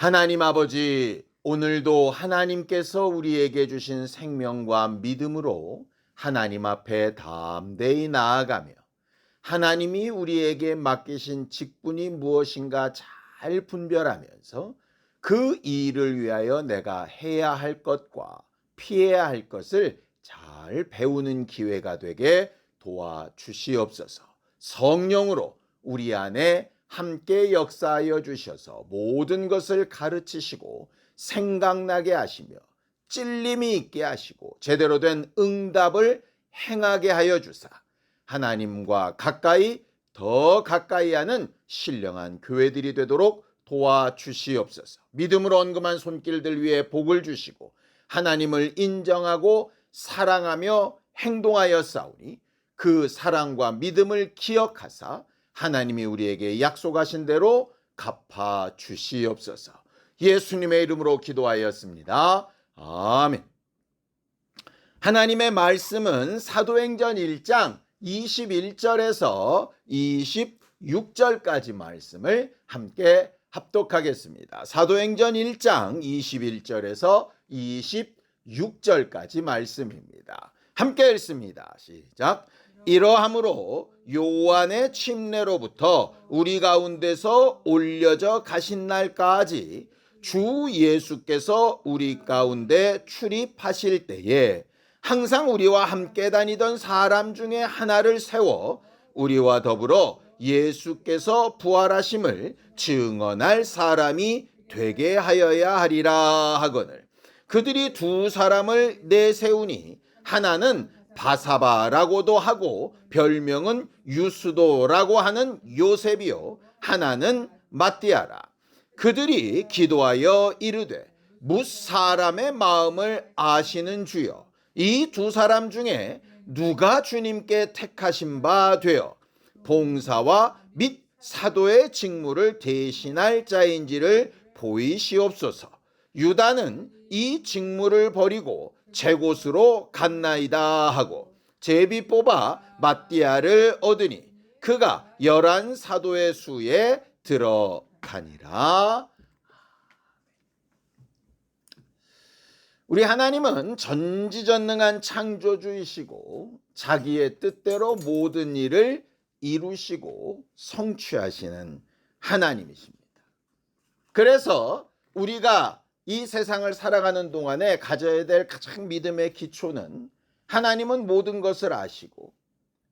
하나님 아버지, 오늘도 하나님께서 우리에게 주신 생명과 믿음으로 하나님 앞에 담대히 나아가며 하나님이 우리에게 맡기신 직분이 무엇인가 잘 분별하면서 그 일을 위하여 내가 해야 할 것과 피해야 할 것을 잘 배우는 기회가 되게 도와주시옵소서. 성령으로 우리 안에 함께 역사하여 주셔서 모든 것을 가르치시고 생각나게 하시며 찔림이 있게 하시고 제대로 된 응답을 행하게 하여 주사 하나님과 더 가까이 하는 신령한 교회들이 되도록 도와주시옵소서. 믿음으로 언금한 손길들 위에 복을 주시고 하나님을 인정하고 사랑하며 행동하여 싸우니 그 사랑과 믿음을 기억하사 하나님이 우리에게 약속하신 대로 갚아 주시옵소서. 예수님의 이름으로 기도하였습니다. 아멘. 하나님의 말씀은 사도행전 1장 21절에서 26절까지 말씀을 함께 합독하겠습니다. 사도행전 1장 21절에서 26절까지 말씀입니다. 함께 읽습니다. 시작. 이러함으로 요한의 침례로부터 우리 가운데서 올려져 가신 날까지 주 예수께서 우리 가운데 출입하실 때에 항상 우리와 함께 다니던 사람 중에 하나를 세워 우리와 더불어 예수께서 부활하심을 증언할 사람이 되게 하여야 하리라 하거늘 그들이 두 사람을 내세우니 하나는 바사바라고도 하고 별명은 유스도라고 하는 요셉이요 하나는 마띠아라. 그들이 기도하여 이르되 뭇 사람의 마음을 아시는 주여 이 두 사람 중에 누가 주님께 택하신 바 되어 봉사와 및 사도의 직무를 대신할 자인지를 보이시옵소서. 유다는 이 직무를 버리고 제 곳으로 갔나이다 하고 제비 뽑아 마띠아를 얻으니 그가 11 사도의 수에 들어가니라. 우리 하나님은 전지전능한 창조주이시고 자기의 뜻대로 모든 일을 이루시고 성취하시는 하나님이십니다. 그래서 우리가 이 세상을 살아가는 동안에 가져야 될 가장 믿음의 기초는 하나님은 모든 것을 아시고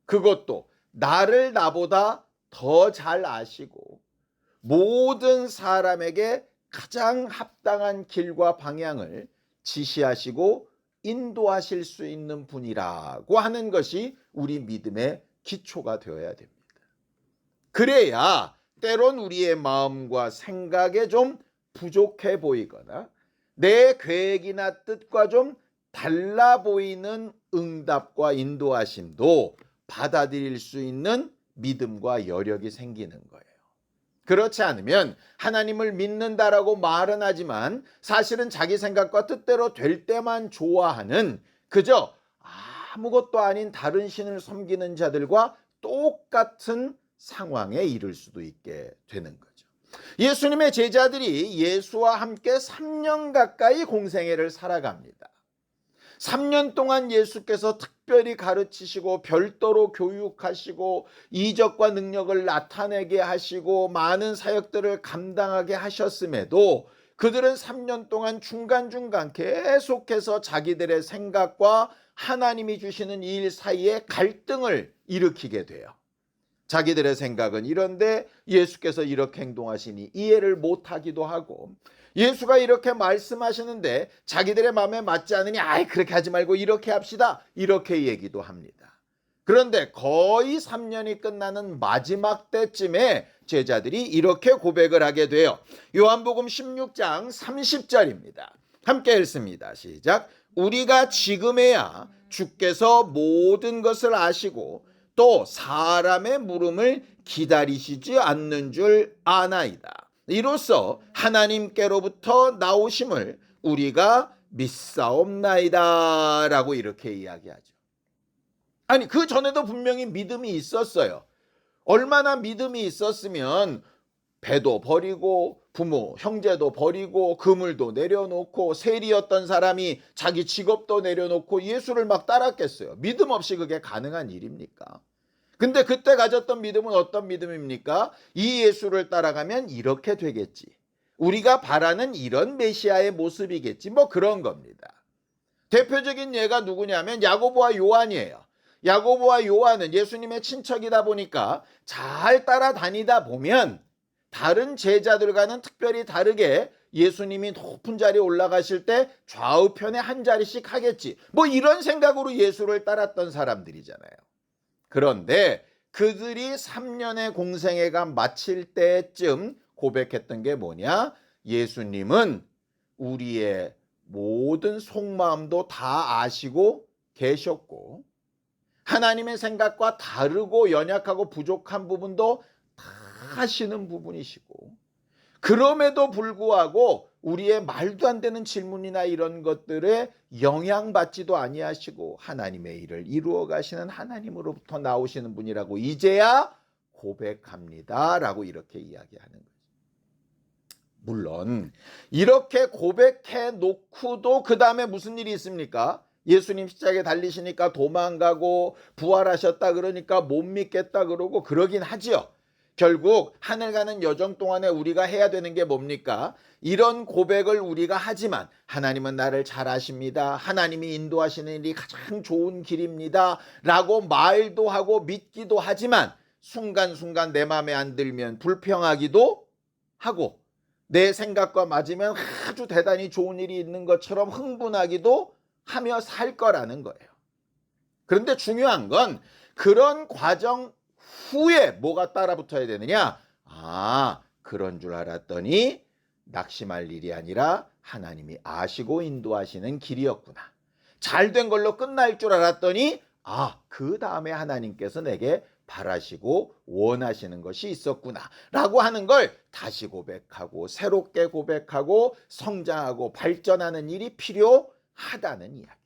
그것도 나를 나보다 더 잘 아시고 모든 사람에게 가장 합당한 길과 방향을 지시하시고 인도하실 수 있는 분이라고 하는 것이 우리 믿음의 기초가 되어야 됩니다. 그래야 때론 우리의 마음과 생각에 좀 부족해 보이거나 내 계획이나 뜻과 좀 달라 보이는 응답과 인도하심도 받아들일 수 있는 믿음과 여력이 생기는 거예요. 그렇지 않으면 하나님을 믿는다라고 말은 하지만 사실은 자기 생각과 뜻대로 될 때만 좋아하는 그저 아무것도 아닌 다른 신을 섬기는 자들과 똑같은 상황에 이를 수도 있게 되는 거죠. 예수님의 제자들이 예수와 함께 3년 가까이 공생애를 살아갑니다. 3년 동안 예수께서 특별히 가르치시고 별도로 교육하시고 이적과 능력을 나타내게 하시고 많은 사역들을 감당하게 하셨음에도 그들은 3년 동안 중간중간 계속해서 자기들의 생각과 하나님이 주시는 일 사이에 갈등을 일으키게 돼요. 자기들의 생각은 이런데 예수께서 이렇게 행동하시니 이해를 못하기도 하고 예수가 이렇게 말씀하시는데 자기들의 마음에 맞지 않으니 그렇게 하지 말고 이렇게 합시다 이렇게 얘기도 합니다. 그런데 거의 3년이 끝나는 마지막 때쯤에 제자들이 이렇게 고백을 하게 돼요. 요한복음 16장 30절입니다. 함께 읽습니다. 시작. 우리가 지금에야 주께서 모든 것을 아시고 또 사람의 물음을 기다리시지 않는 줄 아나이다. 이로써 하나님께로부터 나오심을 우리가 믿사옵나이다 라고 이렇게 이야기하죠. 아니 그 전에도 분명히 믿음이 있었어요. 얼마나 믿음이 있었으면 배도 버리고 부모, 형제도 버리고 그물도 내려놓고 세리였던 사람이 자기 직업도 내려놓고 예수를 막 따랐겠어요? 믿음 없이 그게 가능한 일입니까? 근데 그때 가졌던 믿음은 어떤 믿음입니까? 이 예수를 따라가면 이렇게 되겠지. 우리가 바라는 이런 메시아의 모습이겠지. 뭐 그런 겁니다. 대표적인 예가 누구냐면 야고보와 요한이에요. 야고보와 요한은 예수님의 친척이다 보니까 잘 따라다니다 보면 다른 제자들과는 특별히 다르게 예수님이 높은 자리에 올라가실 때 좌우편에 한 자리씩 하겠지. 뭐 이런 생각으로 예수를 따랐던 사람들이잖아요. 그런데 그들이 3년의 공생애가 마칠 때쯤 고백했던 게 뭐냐? 예수님은 우리의 모든 속마음도 다 아시고 계셨고 하나님의 생각과 다르고 연약하고 부족한 부분도 다 아시는 부분이시고 그럼에도 불구하고 우리의 말도 안 되는 질문이나 이런 것들에 영향받지도 아니하시고 하나님의 일을 이루어 가시는 하나님으로부터 나오시는 분이라고 이제야 고백합니다 라고 이렇게 이야기하는 거예요. 물론 이렇게 고백해 놓고도 그 다음에 무슨 일이 있습니까? 예수님 십자가에 달리시니까 도망가고 부활하셨다 그러니까 못 믿겠다 그러고 그러긴 하지요. 결국 하늘 가는 여정 동안에 우리가 해야 되는 게 뭡니까? 이런 고백을 우리가 하지만 하나님은 나를 잘 아십니다. 하나님이 인도하시는 일이 가장 좋은 길입니다. 라고 말도 하고 믿기도 하지만 순간순간 내 마음에 안 들면 불평하기도 하고 내 생각과 맞으면 아주 대단히 좋은 일이 있는 것처럼 흥분하기도 하며 살 거라는 거예요. 그런데 중요한 건 그런 과정 후에 뭐가 따라붙어야 되느냐? 아, 그런 줄 알았더니 낙심할 일이 아니라 하나님이 아시고 인도하시는 길이었구나. 잘된 걸로 끝날 줄 알았더니 그 다음에 하나님께서 내게 바라시고 원하시는 것이 있었구나 라고 하는 걸 다시 고백하고 새롭게 고백하고 성장하고 발전하는 일이 필요하다는 이야기죠.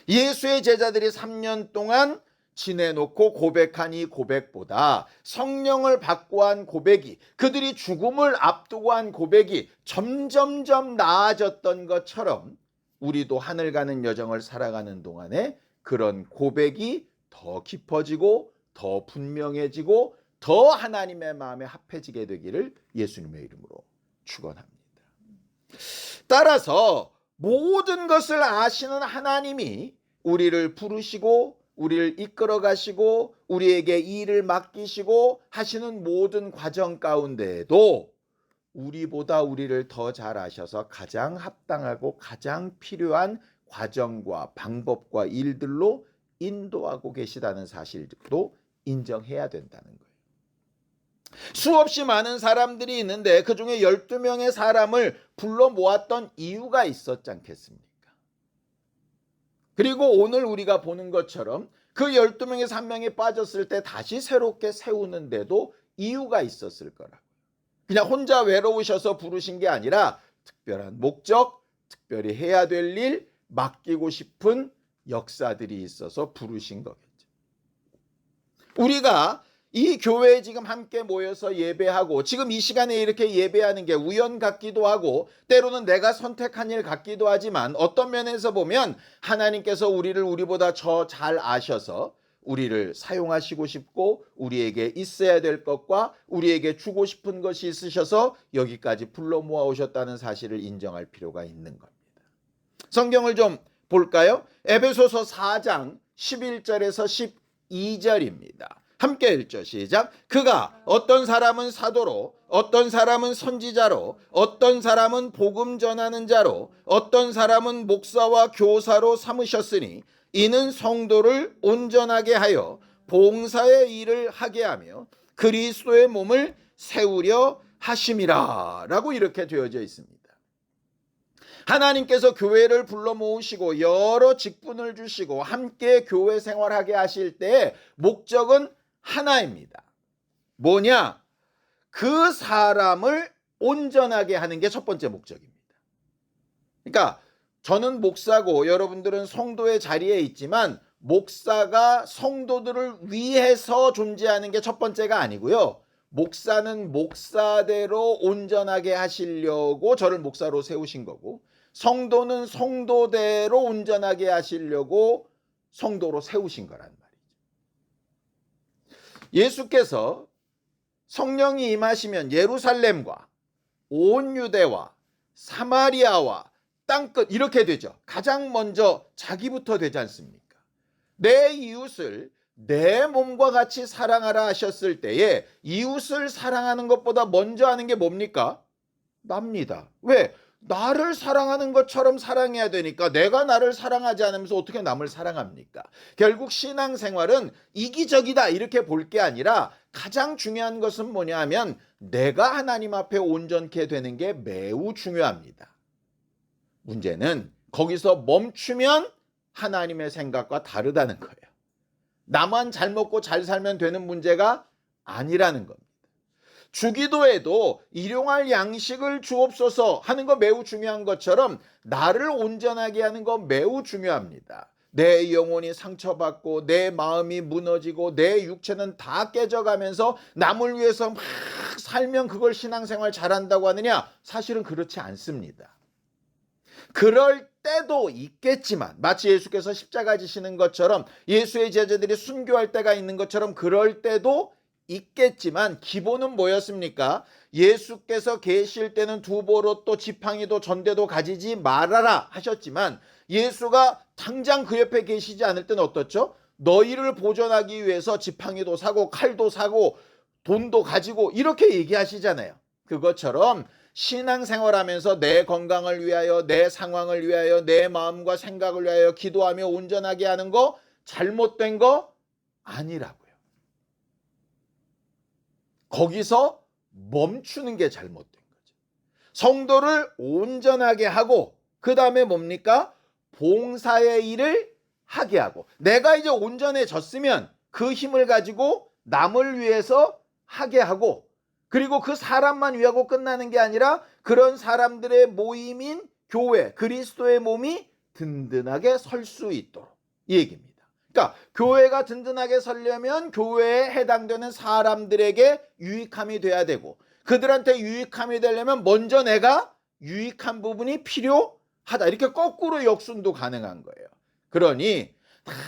예수의 제자들이 3년 동안 지내놓고 고백한 이 고백보다 성령을 받고 한 고백이 그들이 죽음을 앞두고 한 고백이 점점점 나아졌던 것처럼 우리도 하늘 가는 여정을 살아가는 동안에 그런 고백이 더 깊어지고 더 분명해지고 더 하나님의 마음에 합해지게 되기를 예수님의 이름으로 축원합니다. 따라서 모든 것을 아시는 하나님이 우리를 부르시고 우리를 이끌어 가시고 우리에게 일을 맡기시고 하시는 모든 과정 가운데에도 우리보다 우리를 더 잘 아셔서 가장 합당하고 가장 필요한 과정과 방법과 일들로 인도하고 계시다는 사실도 인정해야 된다는 거예요. 수없이 많은 사람들이 있는데 그중에 12명의 사람을 불러 모았던 이유가 있었지 않겠습니까? 그리고 오늘 우리가 보는 것처럼 그 12명에서 한 명이 빠졌을 때 다시 새롭게 세우는데도 이유가 있었을 거라고요. 그냥 혼자 외로우셔서 부르신 게 아니라 특별한 목적, 특별히 해야 될 일, 맡기고 싶은 역사들이 있어서 부르신 거겠죠. 우리가 이 교회에 지금 함께 모여서 예배하고 지금 이 시간에 이렇게 예배하는 게 우연 같기도 하고 때로는 내가 선택한 일 같기도 하지만 어떤 면에서 보면 하나님께서 우리를 우리보다 더 잘 아셔서 우리를 사용하시고 싶고 우리에게 있어야 될 것과 우리에게 주고 싶은 것이 있으셔서 여기까지 불러 모아 오셨다는 사실을 인정할 필요가 있는 겁니다. 성경을 좀 볼까요? 에베소서 4장 11절에서 12절입니다. 함께 읽죠. 시작. 그가 어떤 사람은 사도로 어떤 사람은 선지자로 어떤 사람은 복음 전하는 자로 어떤 사람은 목사와 교사로 삼으셨으니 이는 성도를 온전하게 하여 봉사의 일을 하게 하며 그리스도의 몸을 세우려 하심이라 라고 이렇게 되어져 있습니다. 하나님께서 교회를 불러 모으시고 여러 직분을 주시고 함께 교회 생활하게 하실 때 목적은 하나입니다. 뭐냐? 그 사람을 온전하게 하는 게 첫 번째 목적입니다. 그러니까 저는 목사고 여러분들은 성도의 자리에 있지만 목사가 성도들을 위해서 존재하는 게 첫 번째가 아니고요. 목사는 목사대로 온전하게 하시려고 저를 목사로 세우신 거고, 성도는 성도대로 온전하게 하시려고 성도로 세우신 거란 말이죠. 예수께서 성령이 임하시면 예루살렘과 온 유대와 사마리아와 땅끝 이렇게 되죠. 가장 먼저 자기부터 되지 않습니까? 내 이웃을 내 몸과 같이 사랑하라 하셨을 때에 이웃을 사랑하는 것보다 먼저 하는 게 뭡니까? 납니다. 왜? 나를 사랑하는 것처럼 사랑해야 되니까. 내가 나를 사랑하지 않으면서 어떻게 남을 사랑합니까? 결국 신앙생활은 이기적이다 이렇게 볼 게 아니라 가장 중요한 것은 뭐냐 하면 내가 하나님 앞에 온전케 되는 게 매우 중요합니다. 문제는 거기서 멈추면 하나님의 생각과 다르다는 거예요. 나만 잘 먹고 잘 살면 되는 문제가 아니라는 겁니다. 주기도에도 일용할 양식을 주옵소서 하는 거 매우 중요한 것처럼 나를 온전하게 하는 거 매우 중요합니다. 내 영혼이 상처받고 내 마음이 무너지고 내 육체는 다 깨져가면서 남을 위해서 막 살면 그걸 신앙생활 잘한다고 하느냐? 사실은 그렇지 않습니다. 그럴 때도 있겠지만 마치 예수께서 십자가 지시는 것처럼 예수의 제자들이 순교할 때가 있는 것처럼 그럴 때도 있겠지만 기본은 뭐였습니까? 예수께서 계실 때는 두보로또 지팡이도 전대도 가지지 말아라 하셨지만 예수가 당장 그 옆에 계시지 않을 때는 어떻죠? 너희를 보존하기 위해서 지팡이도 사고 칼도 사고 돈도 가지고 이렇게 얘기하시잖아요. 그것처럼 신앙생활하면서 내 건강을 위하여 내 상황을 위하여 내 마음과 생각을 위하여 기도하며 온전하게 하는 거 잘못된 거 아니라고요. 거기서 멈추는 게 잘못된 거죠. 성도를 온전하게 하고 그 다음에 뭡니까? 봉사의 일을 하게 하고 내가 이제 온전해졌으면 그 힘을 가지고 남을 위해서 하게 하고 그리고 그 사람만 위하고 끝나는 게 아니라 그런 사람들의 모임인 교회, 그리스도의 몸이 든든하게 설 수 있도록 이 얘기입니다. 그러니까 교회가 든든하게 서려면 교회에 해당되는 사람들에게 유익함이 돼야 되고 그들한테 유익함이 되려면 먼저 내가 유익한 부분이 필요하다. 이렇게 거꾸로 역순도 가능한 거예요. 그러니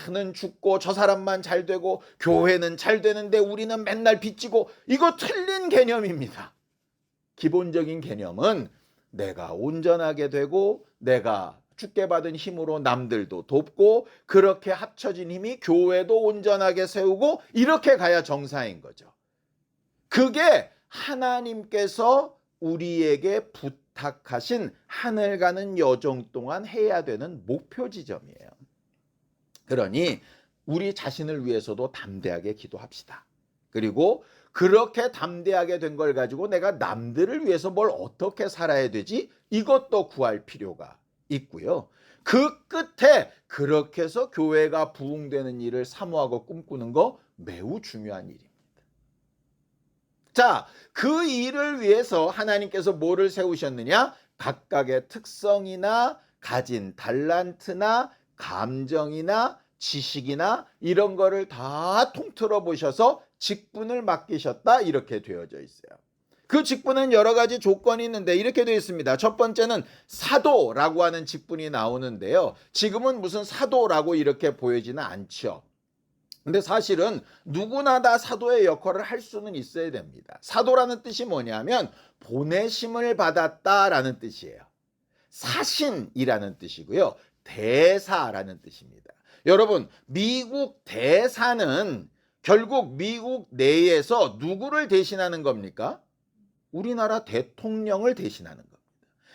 나는 죽고 저 사람만 잘 되고 교회는 잘 되는데 우리는 맨날 빚지고 이거 틀린 개념입니다. 기본적인 개념은 내가 온전하게 되고 내가 주께 받은 힘으로 남들도 돕고 그렇게 합쳐진 힘이 교회도 온전하게 세우고 이렇게 가야 정상인 거죠. 그게 하나님께서 우리에게 부탁하신 하늘 가는 여정 동안 해야 되는 목표 지점이에요. 그러니 우리 자신을 위해서도 담대하게 기도합시다. 그리고 그렇게 담대하게 된 걸 가지고 내가 남들을 위해서 뭘 어떻게 살아야 되지? 이것도 구할 필요가 있고요. 그 끝에 그렇게 해서 교회가 부흥되는 일을 사모하고 꿈꾸는 거 매우 중요한 일입니다. 자, 그 일을 위해서 하나님께서 뭐를 세우셨느냐? 각각의 특성이나 가진 달란트나 감정이나 지식이나 이런 거를 다 통틀어 보셔서 직분을 맡기셨다 이렇게 되어져 있어요. 그 직분은 여러 가지 조건이 있는데 이렇게 되어 있습니다. 첫 번째는 사도라고 하는 직분이 나오는데요. 지금은 무슨 사도라고 이렇게 보이지는 않죠. 근데 사실은 누구나 다 사도의 역할을 할 수는 있어야 됩니다. 사도라는 뜻이 뭐냐면 보내심을 받았다라는 뜻이에요. 사신이라는 뜻이고요. 대사라는 뜻입니다. 여러분, 미국 대사는 결국 미국 내에서 누구를 대신하는 겁니까? 우리나라 대통령을 대신하는 겁니다.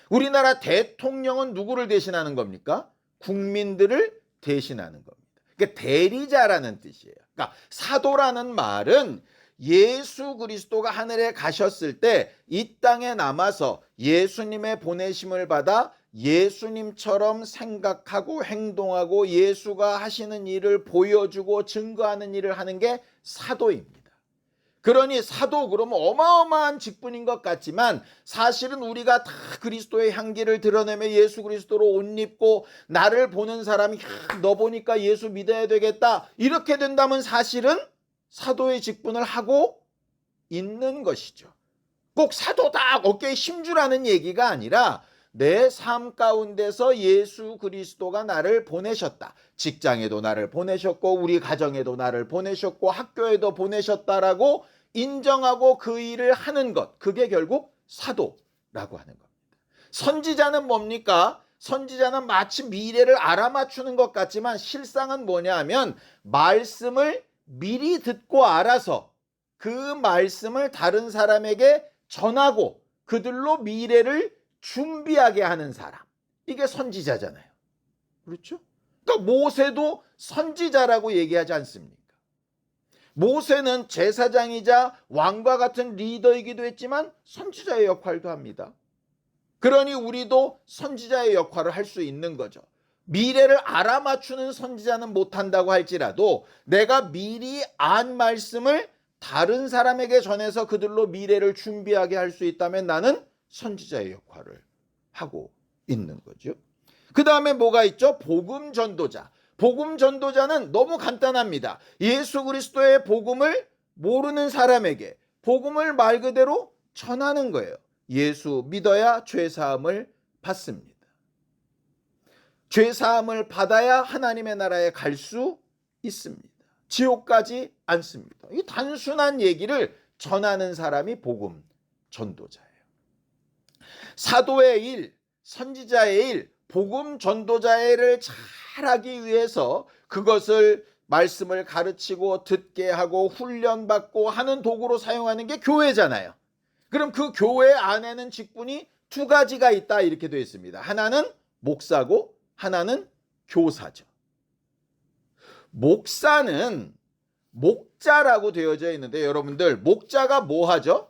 우리나라 대통령은 누구를 대신하는 겁니까? 국민들을 대신하는 겁니다. 그러니까 대리자라는 뜻이에요. 그러니까 사도라는 말은 예수 그리스도가 하늘에 가셨을 때 이 땅에 남아서 예수님의 보내심을 받아 예수님처럼 생각하고 행동하고 예수가 하시는 일을 보여주고 증거하는 일을 하는 게 사도입니다. 그러니 사도 그러면 어마어마한 직분인 것 같지만 사실은 우리가 다 그리스도의 향기를 드러내며 예수 그리스도로 옷 입고 나를 보는 사람이 너 보니까 예수 믿어야 되겠다 이렇게 된다면 사실은 사도의 직분을 하고 있는 것이죠. 꼭 사도다 어깨에 힘주라는 얘기가 아니라 내 삶 가운데서 예수 그리스도가 나를 보내셨다. 직장에도 나를 보내셨고 우리 가정에도 나를 보내셨고 학교에도 보내셨다라고 인정하고 그 일을 하는 것. 그게 결국 사도라고 하는 겁니다. 선지자는 뭡니까? 선지자는 마치 미래를 알아맞추는 것 같지만 실상은 뭐냐 하면 말씀을 미리 듣고 알아서 그 말씀을 다른 사람에게 전하고 그들로 미래를 준비하게 하는 사람. 이게 선지자잖아요. 그렇죠? 그러니까 모세도 선지자라고 얘기하지 않습니까? 모세는 제사장이자 왕과 같은 리더이기도 했지만 선지자의 역할도 합니다. 그러니 우리도 선지자의 역할을 할 수 있는 거죠. 미래를 알아맞추는 선지자는 못한다고 할지라도 내가 미리 안 말씀을 다른 사람에게 전해서 그들로 미래를 준비하게 할 수 있다면 나는 선지자의 역할을 하고 있는 거죠. 그 다음에 뭐가 있죠? 복음 전도자. 복음 전도자는 너무 간단합니다. 예수 그리스도의 복음을 모르는 사람에게 복음을 말 그대로 전하는 거예요. 예수 믿어야 죄사함을 받습니다. 죄사함을 받아야 하나님의 나라에 갈 수 있습니다. 지옥 가지 않습니다. 이 단순한 얘기를 전하는 사람이 복음 전도자예요. 사도의 일, 선지자의 일, 복음 전도자의 일을 잘하기 위해서 그것을 말씀을 가르치고 듣게 하고 훈련받고 하는 도구로 사용하는 게 교회잖아요. 그럼 그 교회 안에는 직분이 두 가지가 있다 이렇게 되어 있습니다. 하나는 목사고 하나는 교사죠. 목사는 목자라고 되어져 있는데 여러분들 목자가 뭐 하죠?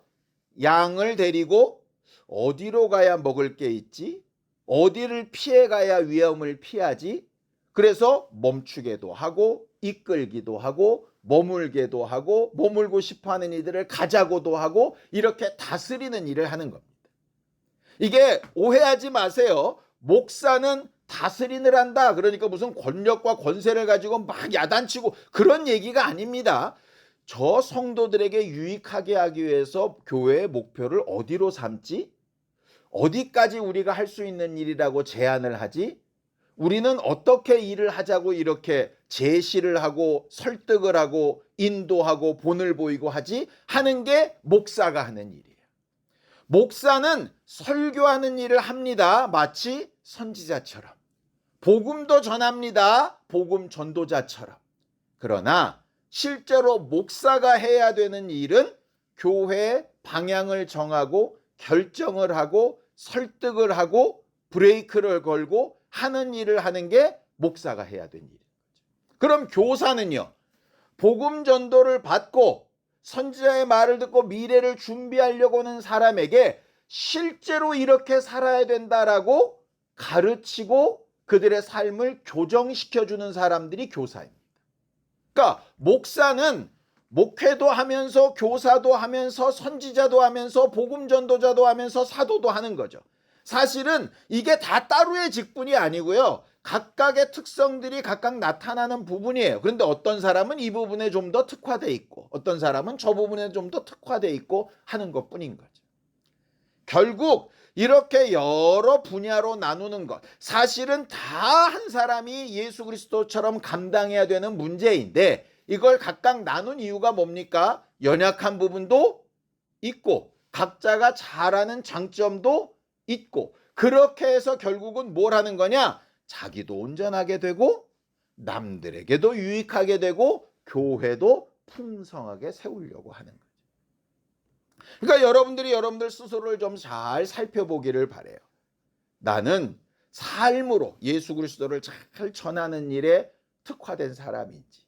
양을 데리고 어디로 가야 먹을 게 있지? 어디를 피해 가야 위험을 피하지? 그래서 멈추게도 하고 이끌기도 하고 머물게도 하고 머물고 싶어하는 이들을 가자고도 하고 이렇게 다스리는 일을 하는 겁니다. 이게 오해하지 마세요. 목사는 다스리느라 한다. 그러니까 무슨 권력과 권세를 가지고 막 야단치고 그런 얘기가 아닙니다. 저 성도들에게 유익하게 하기 위해서 교회의 목표를 어디로 삼지? 어디까지 우리가 할 수 있는 일이라고 제안을 하지? 우리는 어떻게 일을 하자고 이렇게 제시를 하고 설득을 하고 인도하고 본을 보이고 하지? 하는 게 목사가 하는 일이에요. 목사는 설교하는 일을 합니다. 마치 선지자처럼. 복음도 전합니다. 복음 전도자처럼. 그러나 실제로 목사가 해야 되는 일은 교회의 방향을 정하고 결정을 하고 설득을 하고 브레이크를 걸고 하는 일을 하는 게 목사가 해야 되는 일인 거죠. 그럼 교사는요. 복음 전도를 받고 선지자의 말을 듣고 미래를 준비하려고 하는 사람에게 실제로 이렇게 살아야 된다라고 가르치고 그들의 삶을 교정시켜주는 사람들이 교사입니다. 그러니까 목사는 목회도 하면서 교사도 하면서 선지자도 하면서 복음 전도자도 하면서 사도도 하는 거죠. 사실은 이게 다 따로의 직분이 아니고요. 각각의 특성들이 각각 나타나는 부분이에요. 그런데 어떤 사람은 이 부분에 좀 더 특화되어 있고 어떤 사람은 저 부분에 좀 더 특화되어 있고 하는 것뿐인 거죠. 결국 이렇게 여러 분야로 나누는 것, 사실은 다 한 사람이 예수 그리스도처럼 감당해야 되는 문제인데 이걸 각각 나눈 이유가 뭡니까? 연약한 부분도 있고 각자가 잘하는 장점도 있고 그렇게 해서 결국은 뭘 하는 거냐? 자기도 온전하게 되고 남들에게도 유익하게 되고 교회도 풍성하게 세우려고 하는 거죠. 그러니까 여러분들이 여러분들 스스로를 좀 잘 살펴보기를 바라요. 나는 삶으로 예수 그리스도를 잘 전하는 일에 특화된 사람인지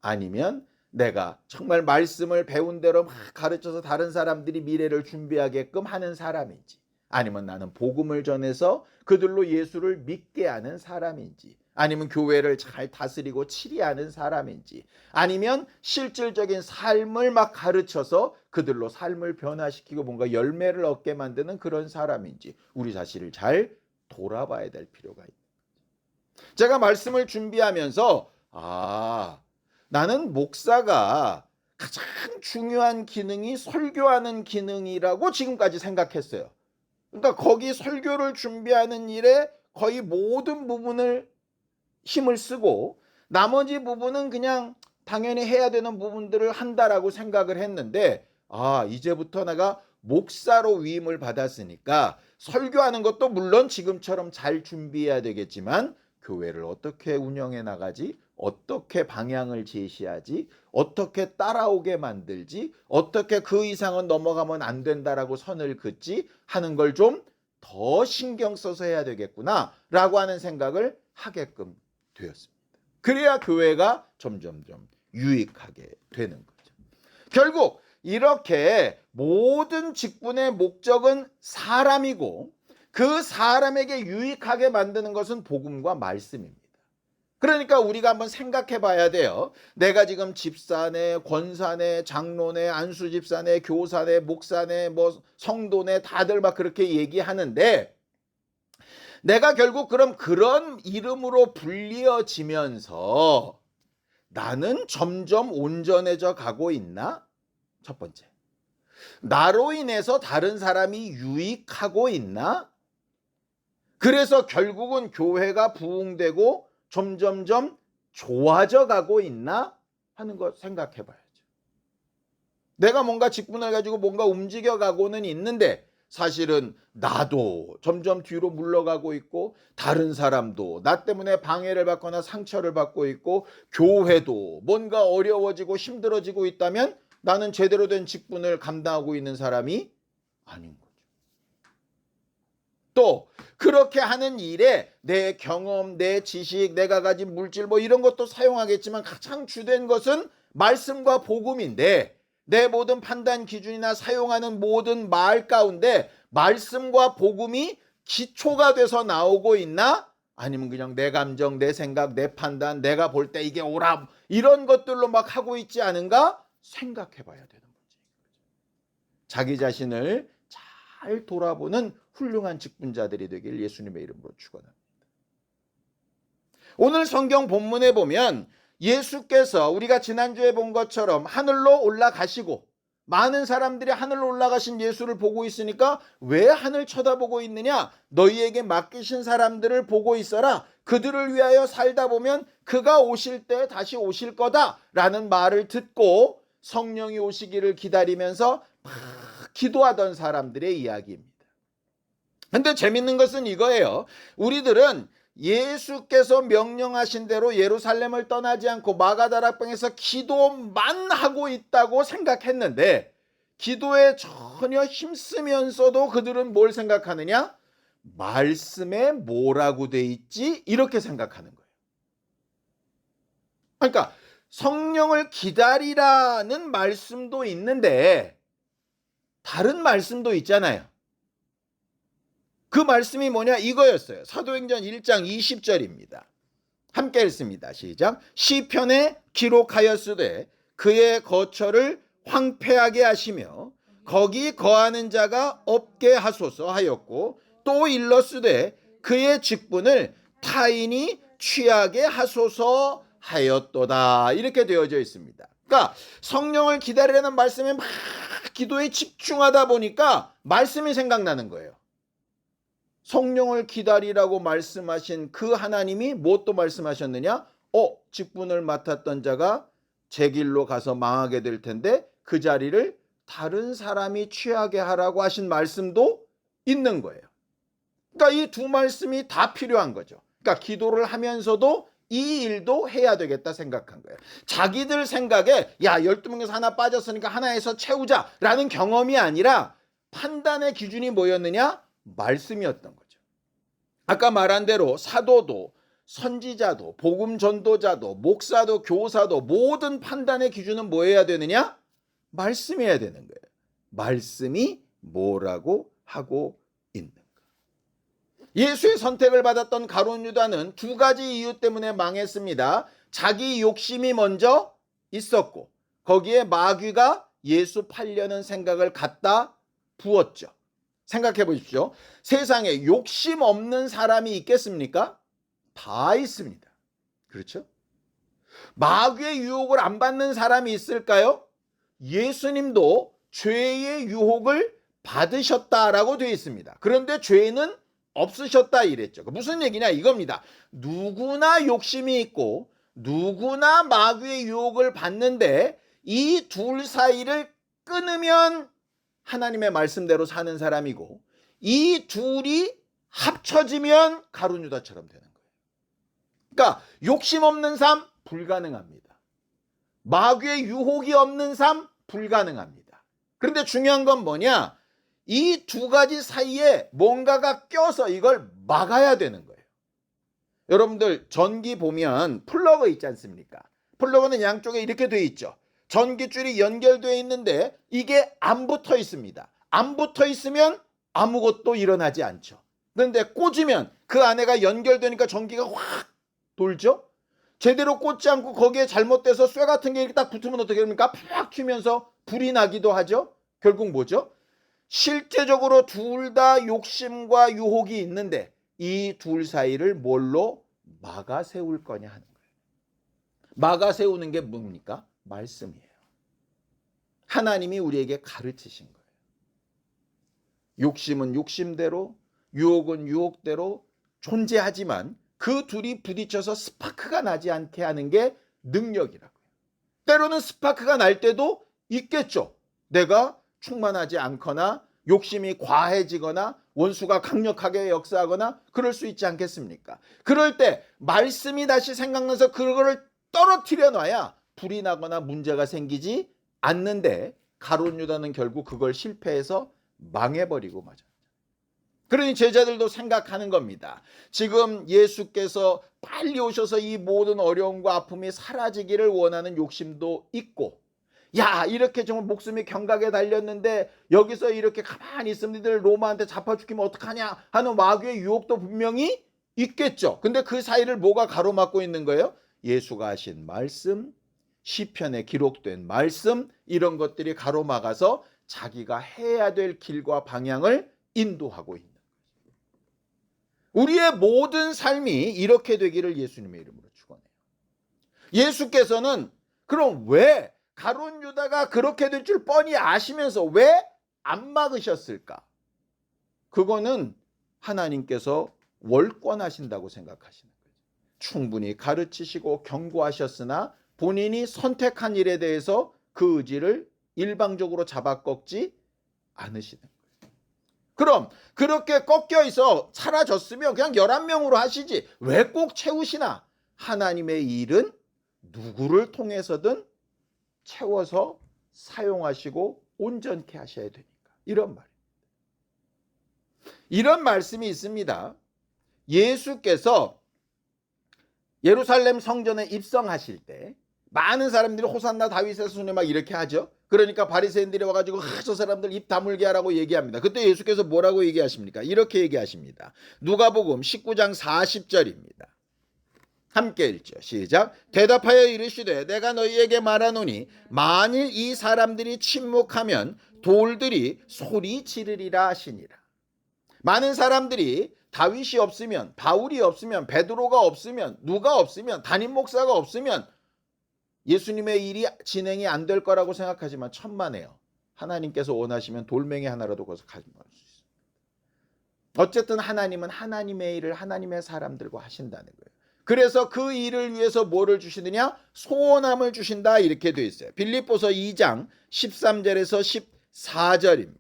아니면 내가 정말 말씀을 배운 대로 막 가르쳐서 다른 사람들이 미래를 준비하게끔 하는 사람인지 아니면 나는 복음을 전해서 그들로 예수를 믿게 하는 사람인지 아니면 교회를 잘 다스리고 치리하는 사람인지 아니면 실질적인 삶을 막 가르쳐서 그들로 삶을 변화시키고 뭔가 열매를 얻게 만드는 그런 사람인지 우리 자신을 잘 돌아봐야 될 필요가 있습니다. 제가 말씀을 준비하면서 나는 목사가 가장 중요한 기능이 설교하는 기능이라고 지금까지 생각했어요. 그러니까 거기 설교를 준비하는 일에 거의 모든 부분을 힘을 쓰고 나머지 부분은 그냥 당연히 해야 되는 부분들을 한다라고 생각을 했는데, 이제부터 내가 목사로 위임을 받았으니까 설교하는 것도 물론 지금처럼 잘 준비해야 되겠지만 교회를 어떻게 운영해 나가지, 어떻게 방향을 제시하지, 어떻게 따라오게 만들지, 어떻게 그 이상은 넘어가면 안 된다라고 선을 긋지 하는 걸 좀 더 신경 써서 해야 되겠구나라고 하는 생각을 하게끔 되었습니다. 그래야 교회가 점점점 유익하게 되는 거죠. 결국 이렇게 모든 직분의 목적은 사람이고 그 사람에게 유익하게 만드는 것은 복음과 말씀입니다. 그러니까 우리가 한번 생각해 봐야 돼요. 내가 지금 집사네, 권사네, 장로네, 안수집사네, 교사네, 목사네, 성도네 다들 막 그렇게 얘기하는데, 내가 결국 그럼 그런 이름으로 불리어지면서 나는 점점 온전해져 가고 있나? 첫 번째. 나로 인해서 다른 사람이 유익하고 있나? 그래서 결국은 교회가 부흥되고 점점점 좋아져 가고 있나 하는 거 생각해 봐야죠. 내가 뭔가 직분을 가지고 뭔가 움직여 가고는 있는데 사실은 나도 점점 뒤로 물러가고 있고 다른 사람도 나 때문에 방해를 받거나 상처를 받고 있고 교회도 뭔가 어려워지고 힘들어지고 있다면 나는 제대로 된 직분을 감당하고 있는 사람이 아닌 거죠. 또 그렇게 하는 일에 내 경험, 내 지식, 내가 가진 물질 이런 것도 사용하겠지만 가장 주된 것은 말씀과 복음인데, 내 모든 판단 기준이나 사용하는 모든 말 가운데 말씀과 복음이 기초가 돼서 나오고 있나? 아니면 그냥 내 감정, 내 생각, 내 판단, 내가 볼 때 이게 옳아 이런 것들로 막 하고 있지 않은가? 생각해 봐야 되는 문제인 거죠. 자기 자신을 잘 돌아보는 훌륭한 직분자들이 되길 예수님의 이름으로 축원합니다. 오늘 성경 본문에 보면 예수께서 우리가 지난주에 본 것처럼 하늘로 올라가시고 많은 사람들이 하늘로 올라가신 예수를 보고 있으니까 왜 하늘 쳐다보고 있느냐? 너희에게 맡기신 사람들을 보고 있어라. 그들을 위하여 살다 보면 그가 오실 때 다시 오실 거다라는 말을 듣고 성령이 오시기를 기다리면서 막 기도하던 사람들의 이야기입니다. 근데 재밌는 것은 이거예요. 우리들은 예수께서 명령하신 대로 예루살렘을 떠나지 않고 마가다락방에서 기도만 하고 있다고 생각했는데, 기도에 전혀 힘쓰면서도 그들은 뭘 생각하느냐? 말씀에 뭐라고 돼 있지? 이렇게 생각하는 거예요. 그러니까 성령을 기다리라는 말씀도 있는데 다른 말씀도 있잖아요. 그 말씀이 뭐냐? 이거였어요. 사도행전 1장 20절입니다. 함께 읽습니다. 시작. 시편에 기록하였으되 그의 거처를 황폐하게 하시며 거기 거하는 자가 없게 하소서 하였고, 또 일렀으되 그의 직분을 타인이 취하게 하소서 하였도다. 이렇게 되어져 있습니다. 그러니까 성령을 기다리라는 말씀에 막 기도에 집중하다 보니까 말씀이 생각나는 거예요. 성령을 기다리라고 말씀하신 그 하나님이 무엇도 말씀하셨느냐? 직분을 맡았던 자가 제 길로 가서 망하게 될 텐데 그 자리를 다른 사람이 취하게 하라고 하신 말씀도 있는 거예요. 그러니까 이 두 말씀이 다 필요한 거죠. 그러니까 기도를 하면서도 이 일도 해야 되겠다 생각한 거예요. 자기들 생각에 12명에서 하나 빠졌으니까 하나에서 채우자라는 경험이 아니라 판단의 기준이 뭐였느냐? 말씀이었던 거죠. 아까 말한 대로 사도도 선지자도 복음 전도자도 목사도 교사도 모든 판단의 기준은 뭐여야 되느냐? 말씀이어야 되는 거예요. 말씀이 뭐라고 하고 있는가? 예수의 선택을 받았던 가룟 유다는 두 가지 이유 때문에 망했습니다. 자기 욕심이 먼저 있었고 거기에 마귀가 예수 팔려는 생각을 갖다 부었죠. 생각해 보십시오. 세상에 욕심 없는 사람이 있겠습니까? 다 있습니다. 그렇죠? 마귀의 유혹을 안 받는 사람이 있을까요? 예수님도 죄의 유혹을 받으셨다라고 되어 있습니다. 그런데 죄는 없으셨다 이랬죠. 무슨 얘기냐 이겁니다. 누구나 욕심이 있고 누구나 마귀의 유혹을 받는데 이 둘 사이를 끊으면 하나님의 말씀대로 사는 사람이고 이 둘이 합쳐지면 가룟 유다처럼 되는 거예요. 그러니까 욕심 없는 삶 불가능합니다. 마귀의 유혹이 없는 삶 불가능합니다. 그런데 중요한 건 뭐냐? 이 두 가지 사이에 뭔가가 껴서 이걸 막아야 되는 거예요. 여러분들 전기 보면 플러그 있지 않습니까? 플러그는 양쪽에 이렇게 돼 있죠. 전기줄이 연결되어 있는데 이게 안 붙어 있습니다. 안 붙어 있으면 아무것도 일어나지 않죠. 그런데 꽂으면 그 안에가 연결되니까 전기가 확 돌죠. 제대로 꽂지 않고 거기에 잘못돼서 쇠 같은 게 이렇게 딱 붙으면 어떻게 됩니까? 팍 튀면서 불이 나기도 하죠. 결국 뭐죠? 실제적으로 둘 다 욕심과 유혹이 있는데 이 둘 사이를 뭘로 막아 세울 거냐 하는 거예요. 막아 세우는 게 뭡니까? 말씀이에요. 하나님이 우리에게 가르치신 거예요. 욕심은 욕심대로, 유혹은 유혹대로 존재하지만 그 둘이 부딪혀서 스파크가 나지 않게 하는 게 능력이라고요. 때로는 스파크가 날 때도 있겠죠. 내가 충만하지 않거나 욕심이 과해지거나 원수가 강력하게 역사하거나 그럴 수 있지 않겠습니까? 그럴 때 말씀이 다시 생각나서 그거를 떨어뜨려 놔야 불이 나거나 문제가 생기지 않는데 가룟 유다는 결국 그걸 실패해서 망해버리고 맞아요. 그러니 제자들도 생각하는 겁니다. 지금 예수께서 빨리 오셔서 이 모든 어려움과 아픔이 사라지기를 원하는 욕심도 있고, 야 이렇게 정말 목숨이 경각에 달렸는데 여기서 이렇게 가만히 있으면 니들 로마한테 잡아 죽이면 어떡하냐 하는 마귀의 유혹도 분명히 있겠죠. 근데 그 사이를 뭐가 가로막고 있는 거예요? 예수가 하신 말씀, 시편에 기록된 말씀, 이런 것들이 가로막아서 자기가 해야 될 길과 방향을 인도하고 있는 거예요. 우리의 모든 삶이 이렇게 되기를 예수님의 이름으로 축원해요. 예수께서는 그럼 왜 가룟 유다가 그렇게 될 줄 뻔히 아시면서 왜 안 막으셨을까? 그거는 하나님께서 월권하신다고 생각하시는 거죠. 충분히 가르치시고 경고하셨으나 본인이 선택한 일에 대해서 그 의지를 일방적으로 잡아 꺾지 않으시는 거예요. 그럼 그렇게 꺾여 있어 사라졌으면 그냥 11명으로 하시지 왜 꼭 채우시나? 하나님의 일은 누구를 통해서든 채워서 사용하시고 온전케 하셔야 되니까. 이런 말입니다. 이런 말씀이 있습니다. 예수께서 예루살렘 성전에 입성하실 때 많은 사람들이 호산나 다윗의 손에 막 이렇게 하죠. 그러니까 바리새인들이 와가지고 저 사람들 입 다물게 하라고 얘기합니다. 그때 예수께서 뭐라고 얘기하십니까? 이렇게 얘기하십니다. 누가복음 19장 40절입니다. 함께 읽죠. 시작. 대답하여 이르시되 내가 너희에게 말하노니 만일 이 사람들이 침묵하면 돌들이 소리 지르리라 하시니라. 많은 사람들이 다윗이 없으면, 바울이 없으면, 베드로가 없으면, 누가 없으면, 담임 목사가 없으면 예수님의 일이 진행이 안 될 거라고 생각하지만 천만에요. 하나님께서 원하시면 돌멩이 하나라도 거기서 가져갈 수 있어요. 어쨌든 하나님은 하나님의 일을 하나님의 사람들과 하신다는 거예요. 그래서 그 일을 위해서 뭐를 주시느냐? 소원함을 주신다 이렇게 되어 있어요. 빌립보서 2장 13절에서 14절입니다.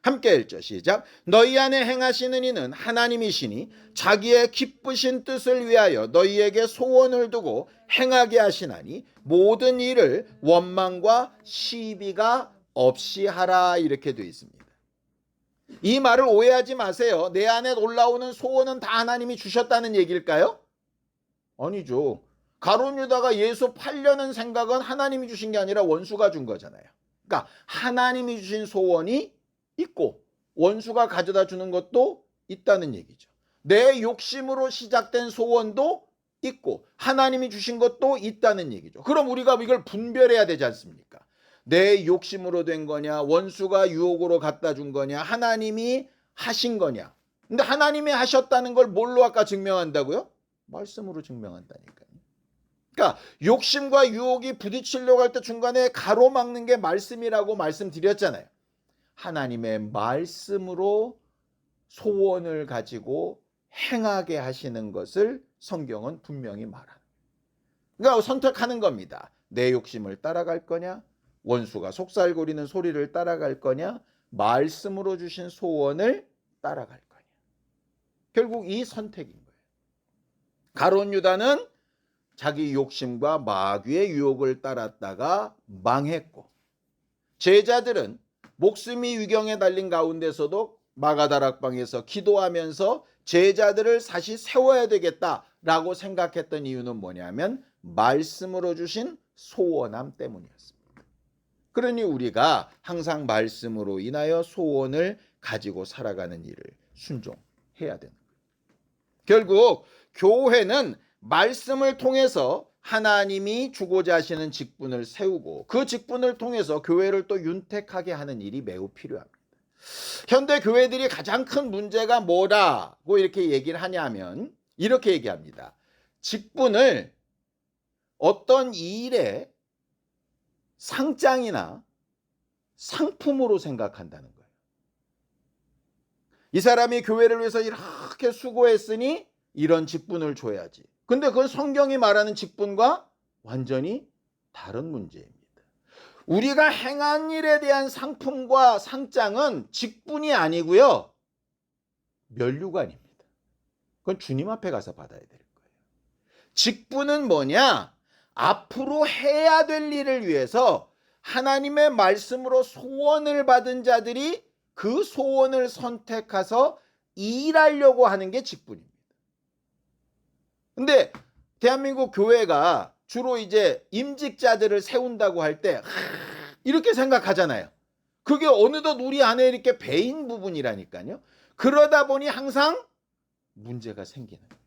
함께 읽죠. 시작. 너희 안에 행하시는 이는 하나님이시니 자기의 기쁘신 뜻을 위하여 너희에게 소원을 두고 행하게 하시나니 모든 일을 원망과 시비가 없이 하라 이렇게 되어 있습니다. 이 말을 오해하지 마세요. 내 안에 올라오는 소원은 다 하나님이 주셨다는 얘기일까요? 아니죠. 가룟 유다가 예수 팔려는 생각은 하나님이 주신 게 아니라 원수가 준 거잖아요. 그러니까 하나님이 주신 소원이 있고 원수가 가져다 주는 것도 있다는 얘기죠. 내 욕심으로 시작된 소원도 있고 하나님이 주신 것도 있다는 얘기죠. 그럼 우리가 이걸 분별해야 되지 않습니까? 내 욕심으로 된 거냐, 원수가 유혹으로 갖다 준 거냐, 하나님이 하신 거냐. 근데 하나님이 하셨다는 걸 뭘로 아까 증명한다고요? 말씀으로 증명한다니까요. 그러니까 욕심과 유혹이 부딪히려고 할 때 중간에 가로막는 게 말씀이라고 말씀드렸잖아요. 하나님의 말씀으로 소원을 가지고 행하게 하시는 것을 성경은 분명히 말하는. 그러니까 선택하는 겁니다. 내 욕심을 따라갈 거냐? 원수가 속살거리는 소리를 따라갈 거냐? 말씀으로 주신 소원을 따라갈 거냐? 결국 이 선택인 거예요. 가룟 유다는 자기 욕심과 마귀의 유혹을 따랐다가 망했고, 제자들은 목숨이 위경에 달린 가운데서도 마가다락방에서 기도하면서 제자들을 다시 세워야 되겠다라고 생각했던 이유는 뭐냐면 말씀으로 주신 소원함 때문이었습니다. 그러니 우리가 항상 말씀으로 인하여 소원을 가지고 살아가는 일을 순종해야 되는 거예요. 결국 교회는 말씀을 통해서 하나님이 주고자 하시는 직분을 세우고 그 직분을 통해서 교회를 또 윤택하게 하는 일이 매우 필요합니다. 현대 교회들이 가장 큰 문제가 뭐라고 이렇게 얘기를 하냐면 이렇게 얘기합니다. 직분을 어떤 일의 상장이나 상품으로 생각한다는 거예요. 이 사람이 교회를 위해서 이렇게 수고했으니 이런 직분을 줘야지. 근데 그건 성경이 말하는 직분과 완전히 다른 문제입니다. 우리가 행한 일에 대한 상품과 상장은 직분이 아니고요, 면류관입니다. 그건 주님 앞에 가서 받아야 될 거예요. 직분은 뭐냐? 앞으로 해야 될 일을 위해서 하나님의 말씀으로 소원을 받은 자들이 그 소원을 선택해서 일하려고 하는 게 직분입니다. 근데 대한민국 교회가 주로 이제 임직자들을 세운다고 할 때 이렇게 생각하잖아요. 그게 어느덧 우리 안에 이렇게 배인 부분이라니까요. 그러다 보니 항상 문제가 생기는 거예요.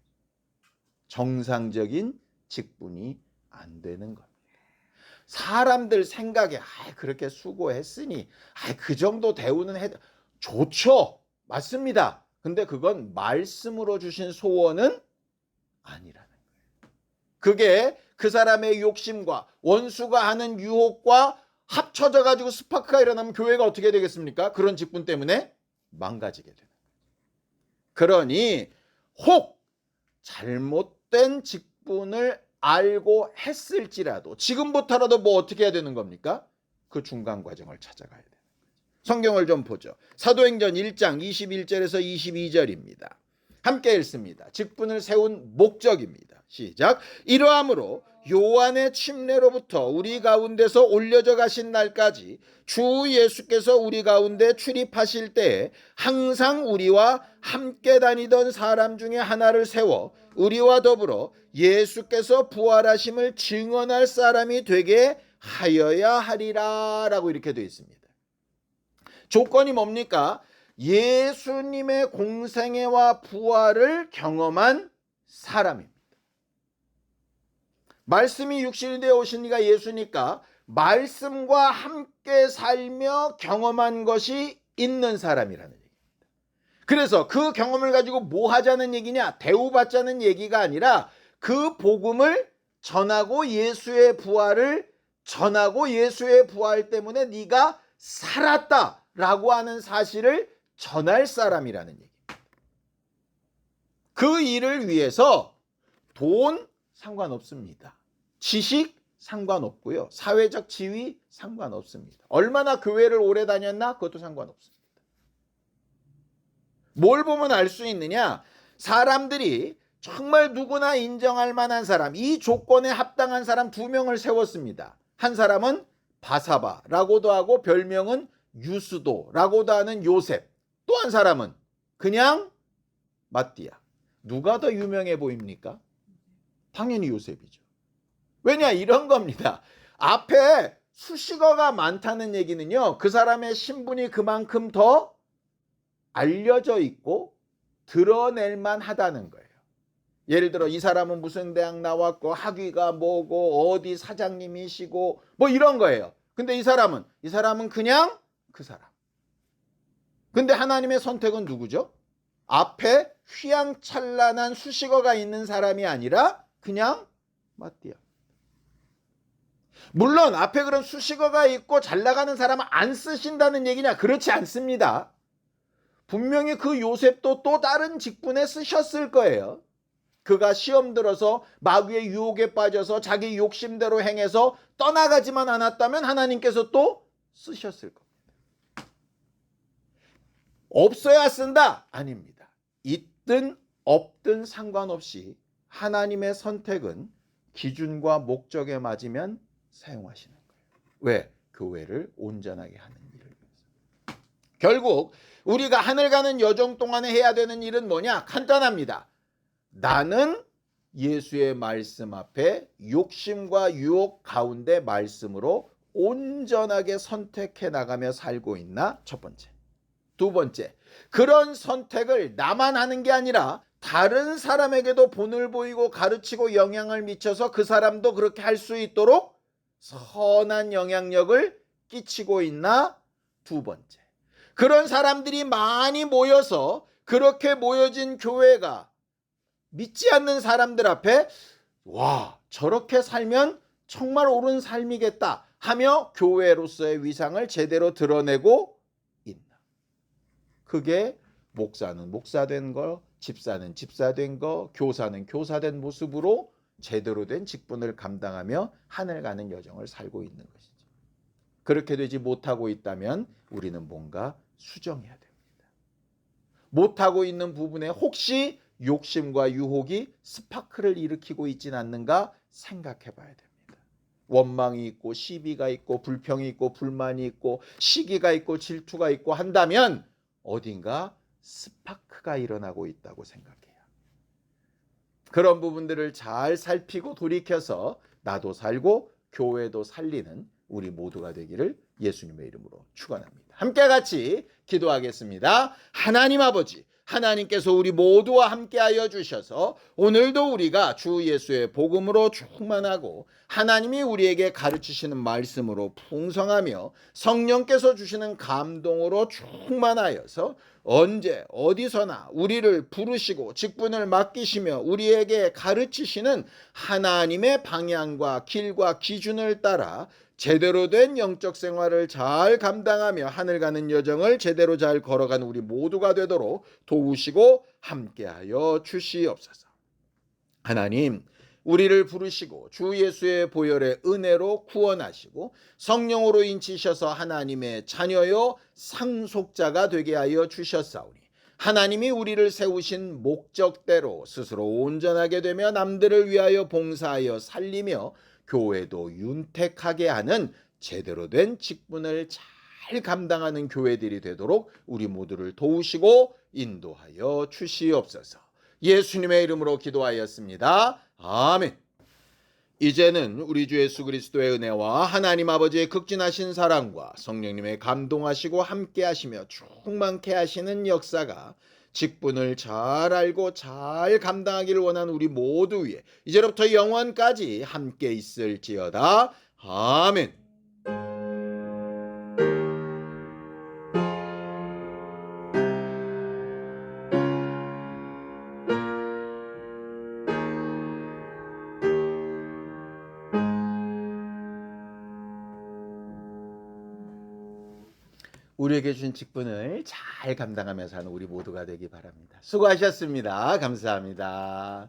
정상적인 직분이 안 되는 겁니다. 사람들 생각에 그렇게 수고했으니 그 정도 대우는 좋죠. 맞습니다. 근데 그건 말씀으로 주신 소원은 아니라는 거예요. 그게 그 사람의 욕심과 원수가 하는 유혹과 합쳐져 가지고 스파크가 일어나면 교회가 어떻게 되겠습니까? 그런 직분 때문에 망가지게 되는 거예요. 그러니 혹 잘못된 직분을 알고 했을지라도 지금부터라도 뭐 어떻게 해야 되는 겁니까? 그 중간 과정을 찾아가야 되는 거예요. 성경을 좀 보죠. 사도행전 1장 21절에서 22절입니다. 함께 읽습니다. 직분을 세운 목적입니다. 시작. 이러함으로 요한의 침례로부터 우리 가운데서 올려져 가신 날까지 주 예수께서 우리 가운데 출입하실 때에 항상 우리와 함께 다니던 사람 중에 하나를 세워 우리와 더불어 예수께서 부활하심을 증언할 사람이 되게 하여야 하리라 라고 이렇게 되어 있습니다. 조건이 뭡니까? 예수님의 공생애와 부활을 경험한 사람입니다. 말씀이 육신이 되어 오신 이가 예수니까 말씀과 함께 살며 경험한 것이 있는 사람이라는 얘기입니다. 그래서 그 경험을 가지고 뭐 하자는 얘기냐? 대우받자는 얘기가 아니라 그 복음을 전하고 예수의 부활을 전하고 예수의 부활 때문에 네가 살았다라고 하는 사실을 전할 사람이라는 얘기입니다. 그 일을 위해서 돈 상관없습니다. 지식 상관없고요. 사회적 지위 상관없습니다. 얼마나 교회를 오래 다녔나? 그것도 상관없습니다. 뭘 보면 알 수 있느냐? 사람들이 정말 누구나 인정할 만한 사람, 이 조건에 합당한 사람 2명을 세웠습니다. 한 사람은 바사바라고도 하고 별명은 유스도라고도 하는 요셉. 또 한 사람은 그냥 마띠아. 누가 더 유명해 보입니까? 당연히 요셉이죠. 왜냐? 이런 겁니다. 앞에 수식어가 많다는 얘기는요, 그 사람의 신분이 그만큼 더 알려져 있고 드러낼만 하다는 거예요. 예를 들어 이 사람은 무슨 대학 나왔고 학위가 뭐고 어디 사장님이시고 뭐 이런 거예요. 근데 이 사람은 그냥 그 사람. 근데 하나님의 선택은 누구죠? 앞에 휘황찬란한 수식어가 있는 사람이 아니라 그냥 마띠아. 물론 앞에 그런 수식어가 있고 잘 나가는 사람은 안 쓰신다는 얘기냐? 그렇지 않습니다. 분명히 그 요셉도 또 다른 직분에 쓰셨을 거예요. 그가 시험 들어서 마귀의 유혹에 빠져서 자기 욕심대로 행해서 떠나가지만 않았다면 하나님께서 또 쓰셨을 겁니다. 없어야 쓴다? 아닙니다. 있든 없든 상관없이 하나님의 선택은 기준과 목적에 맞으면 사용하시는 거예요. 왜? 교회를 온전하게 하는 일을 위해서. 결국 우리가 하늘 가는 여정 동안에 해야 되는 일은 뭐냐? 간단합니다. 나는 예수의 말씀 앞에 욕심과 유혹 가운데 말씀으로 온전하게 선택해 나가며 살고 있나? 첫 번째. 두 번째, 그런 선택을 나만 하는 게 아니라 다른 사람에게도 본을 보이고 가르치고 영향을 미쳐서 그 사람도 그렇게 할 수 있도록 선한 영향력을 끼치고 있나? 두 번째, 그런 사람들이 많이 모여서 그렇게 모여진 교회가 믿지 않는 사람들 앞에 와, 저렇게 살면 정말 옳은 삶이겠다 하며 교회로서의 위상을 제대로 드러내고 있나? 그게 목사는 목사된 거, 집사는 집사된 거, 교사는 교사된 모습으로 제대로 된 직분을 감당하며 하늘 가는 여정을 살고 있는 것이죠. 그렇게 되지 못하고 있다면 우리는 뭔가 수정해야 됩니다. 못하고 있는 부분에 혹시 욕심과 유혹이 스파크를 일으키고 있진 않는가 생각해 봐야 됩니다. 원망이 있고 시비가 있고 불평이 있고 불만이 있고 시기가 있고 질투가 있고 한다면 어딘가 스파크가 일어나고 있다고 생각해요. 그런 부분들을 잘 살피고 돌이켜서 나도 살고 교회도 살리는 우리 모두가 되기를 예수님의 이름으로 축원합니다. 함께 같이 기도하겠습니다. 하나님 아버지, 하나님께서 우리 모두와 함께하여 주셔서 오늘도 우리가 주 예수의 복음으로 충만하고 하나님이 우리에게 가르치시는 말씀으로 풍성하며 성령께서 주시는 감동으로 충만하여서 언제 어디서나 우리를 부르시고 직분을 맡기시며 우리에게 가르치시는 하나님의 방향과 길과 기준을 따라 제대로 된 영적 생활을 잘 감당하며 하늘 가는 여정을 제대로 잘 걸어가는 우리 모두가 되도록 도우시고 함께하여 주시옵소서. 하나님, 우리를 부르시고 주 예수의 보혈의 은혜로 구원하시고 성령으로 인치셔서 하나님의 자녀요 상속자가 되게 하여 주셨사오니 하나님이 우리를 세우신 목적대로 스스로 온전하게 되며 남들을 위하여 봉사하여 살리며 교회도 윤택하게 하는 제대로 된 직분을 잘 감당하는 교회들이 되도록 우리 모두를 도우시고 인도하여 주시옵소서. 예수님의 이름으로 기도하였습니다. 아멘. 이제는 우리 주 예수 그리스도의 은혜와 하나님 아버지의 극진하신 사랑과 성령님의 감동하시고 함께 하시며 충만케 하시는 역사가 직분을 잘 알고 잘 감당하기를 원하는 우리 모두 위에 이제로부터 영원까지 함께 있을지어다. 아멘. 우리에게 주신 직분을 잘 감당하며 사는 우리 모두가 되기 바랍니다. 수고하셨습니다. 감사합니다.